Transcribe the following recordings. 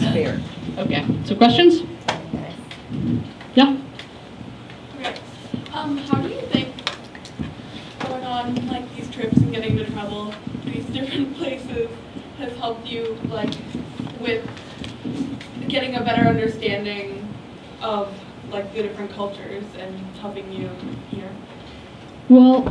atmosphere. Okay, so questions? Yeah? How do you think going on like these trips and getting into trouble, these different places, has helped you like with getting a better understanding of like the different cultures and helping you here? Well,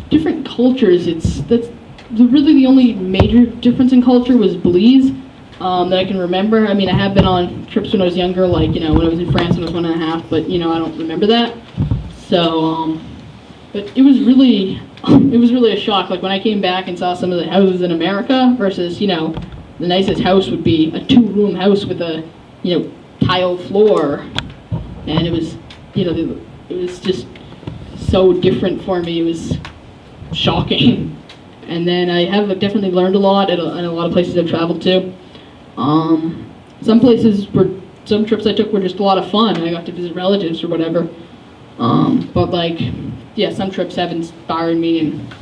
different cultures, really the only major difference in culture was Belize that I can remember. I mean, I have been on trips when I was younger, like, when I was in France when I was 1.5, but, I don't remember that. So, but it was really a shock. Like, when I came back and saw some of the houses in America versus, the nicest house would be a 2-room house with a, tile floor. And it was, it was just so different for me. It was shocking. And then I have definitely learned a lot in a lot of places I've traveled to. Some trips I took were just a lot of fun. I got to visit relatives or whatever. But some trips have inspired me, and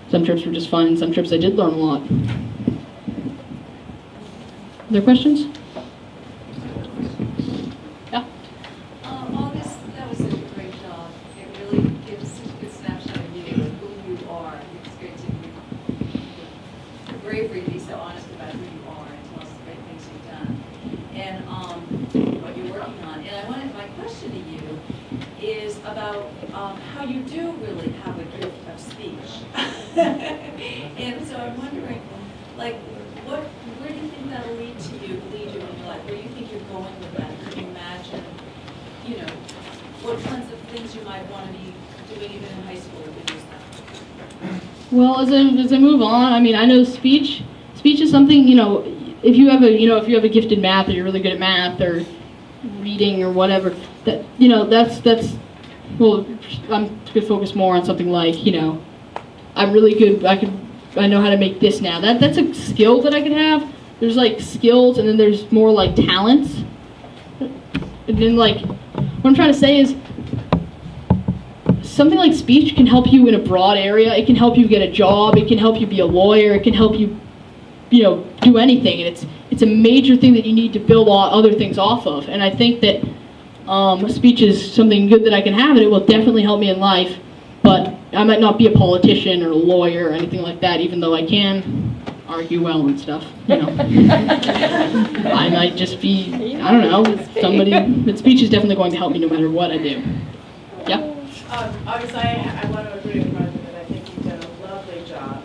some trips were just fun, and some trips I did learn a lot. Other questions? Yeah? August, that was such a great job. It really gives a good snapshot of you and who you are. It's great to hear your bravery to be so honest about who you are and tell us the great things you've done and what you're working on. And my question to you is about how you do really have a gift of speech. And so I'm wondering, where do you think that'll lead you in your life? Where do you think you're going with that? Can you imagine, what kinds of things you might want to be doing even in high school to use that? Well, as I move on, I mean, I know speech is something, if you have a gift in math, or you're really good at math or reading or whatever, that's well, I'm going to focus more on something like, I'm really good, I know how to make this now. That's a skill that I could have. There's like skills, and then there's more like talents. And then what I'm trying to say is, something like speech can help you in a broad area. It can help you get a job. It can help you be a lawyer. It can help you, do anything. And it's a major thing that you need to build other things off of. And I think that speech is something good that I can have, and it will definitely help me in life. But I might not be a politician or a lawyer or anything like that, even though I can argue well and stuff. I might just be, I don't know, somebody. But speech is definitely going to help me no matter what I do. Yeah. Obviously, I want to agree with Martha that I think you've done a lovely job,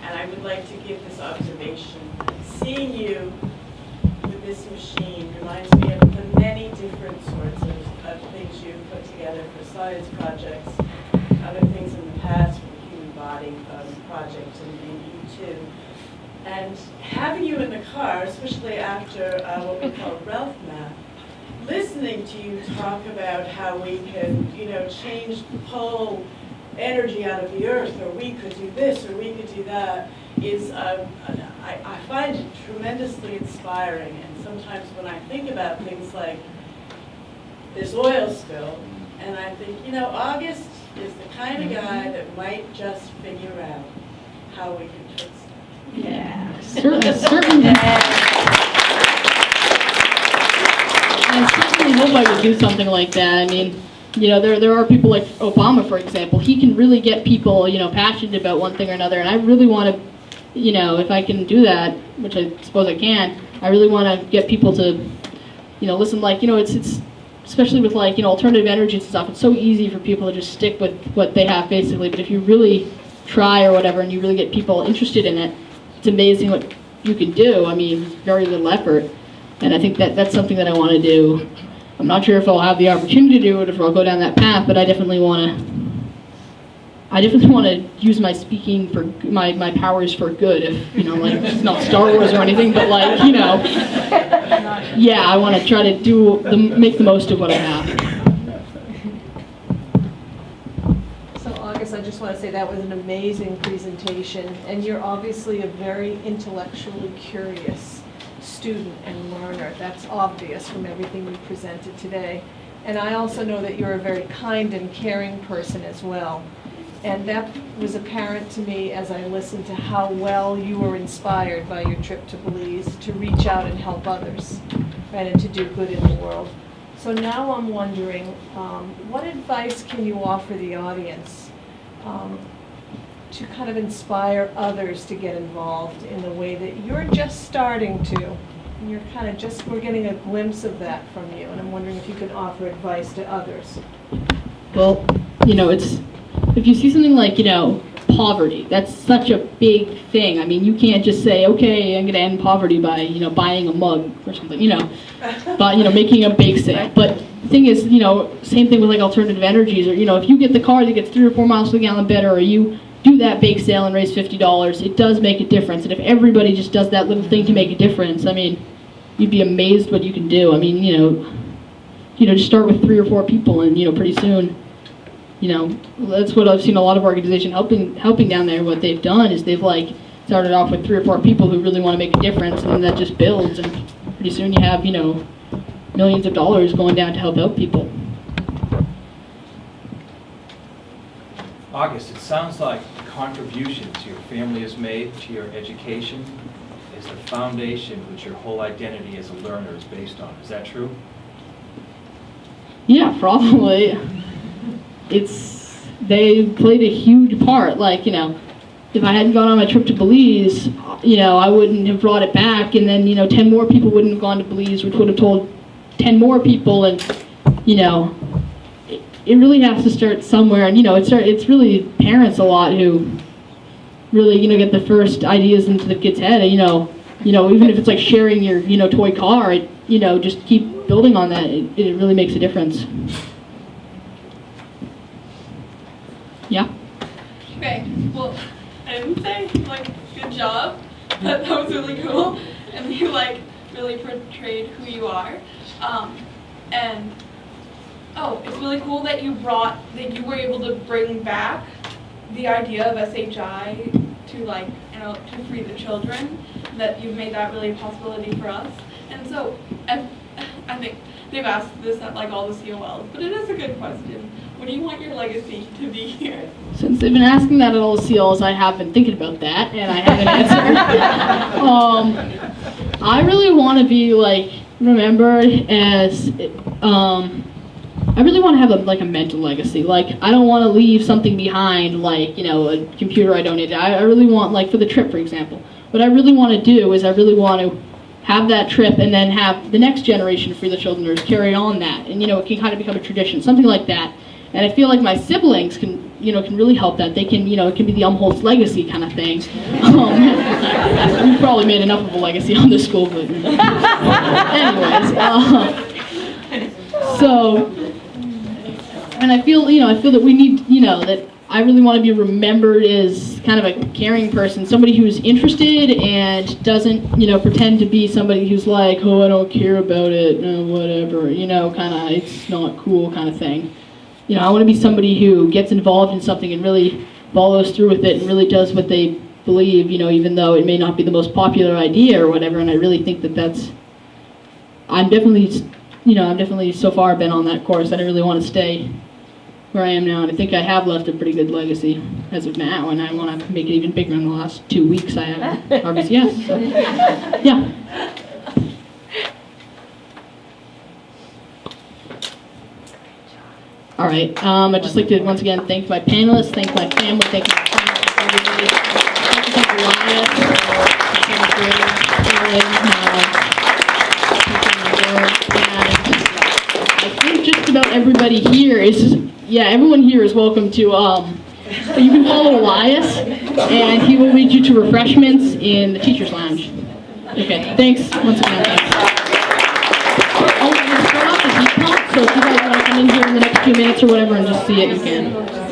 and I would like to give this observation. Seeing you with this machine reminds me of the many different sorts of things you've put together for science projects, other things in the past for the human body project, and you too. And having you in the car, especially after what we call Ralph Math, listening to you talk about how we can, change pull energy out of the earth, or we could do this, or we could do that, is, I find it tremendously inspiring. And sometimes when I think about things like this oil spill, and I think, August is the kind of guy that might just figure out how we can fix it. Yeah, certainly. I certainly hope I would do something like that. I mean, there are people like Obama, for example. He can really get people, passionate about one thing or another, and I really want to, if I can do that, which I suppose I can, I really want to get people to, listen. It's especially with alternative energies and stuff. It's so easy for people to just stick with what they have, basically. But if you really try or whatever, and you really get people interested in it, it's amazing what you can do. I mean, very little effort. And I think that's something that I want to do. I'm not sure if I'll have the opportunity to do it, if I'll go down that path, but I definitely want to use my speaking for my powers for good. If it's not Star Wars or anything, but yeah, I want to try to make the most of what I have. So August, I just want to say that was an amazing presentation, and you're obviously a very intellectually curious student and learner. That's obvious from everything you presented today. And I also know that you're a very kind and caring person as well. And that was apparent to me as I listened to how well you were inspired by your trip to Belize to reach out and help others, right, and to do good in the world. So now I'm wondering, what advice can you offer the audience to kind of inspire others to get involved in the way that you're just starting to? And you're kind of just, we're getting a glimpse of that from you, and I'm wondering if you can offer advice to others. Well, it's, if you see something like, poverty, that's such a big thing. I mean, you can't just say, okay, I'm going to end poverty by, buying a mug or something, but, making a bake sale. But the thing is, same thing with like alternative energies, or, if you get the car that gets 3 or 4 miles per gallon better, or you do that bake sale and raise $50, it does make a difference. And if everybody just does that little thing to make a difference, I mean, you'd be amazed what you can do. I mean, just start with 3 or 4 people, and, pretty soon, that's what I've seen a lot of organizations helping down there. What they've done is they've like started off with 3 or 4 people who really want to make a difference, and then that just builds, and pretty soon you have, millions of dollars going down to help out people. August, it sounds like the contributions your family has made to your education is the foundation which your whole identity as a learner is based on. Is that true? Yeah, probably. They played a huge part. Like, if I hadn't gone on my trip to Belize, I wouldn't have brought it back, and then, 10 more people wouldn't have gone to Belize, which would have told 10 more people, and, it really has to start somewhere, and, it's really parents a lot who really, get the first ideas into the kid's head, and, even if it's like sharing your, toy car, just keep building on that. It really makes a difference. Yeah? Okay, well, I didn't say, good job. That was really cool. And you, really portrayed who you are. And, it's really cool that you were able to bring back the idea of SHI to, to free the children, that you've made that really a possibility for us. And so, I think they've asked this at, all the COLs, but it is a good question. What do you want your legacy to be here? Since they've been asking that at all the CLs, I have been thinking about that, and I have an answer. I really want to be, remembered as, I really want to have a mental legacy. I don't want to leave something behind, a computer I donated. I really want, for the trip, for example. What I really want to do is I really want to have that trip and then have the next generation for the childreners carry on that. And, it can kind of become a tradition, something like that. And I feel like my siblings can really help that. They can, it can be the Umholtz legacy kind of thing. We've probably made enough of a legacy on this school, but anyways. And I feel that we need, that I really want to be remembered as kind of a caring person, somebody who's interested and doesn't, pretend to be somebody who's like, oh, I don't care about it, whatever, kind of, it's not cool kind of thing. I want to be somebody who gets involved in something and really follows through with it and really does what they believe, even though it may not be the most popular idea or whatever. And I really think that I'm definitely so far been on that course that I really want to stay where I am now. And I think I have left a pretty good legacy as of now, and I want to make it even bigger in the last 2 weeks. I have RBCS. So, yeah. All right, I'd just like to once again thank my panelists, thank my family, thank my friends, everybody. Thank Elias, and I think just about everybody here everyone here is welcome to, you can follow Elias, and he will lead you to refreshments in the teacher's lounge. Okay, thanks once again. Thanks. So if you guys want to come in here in the next few minutes or whatever and just see it, you can.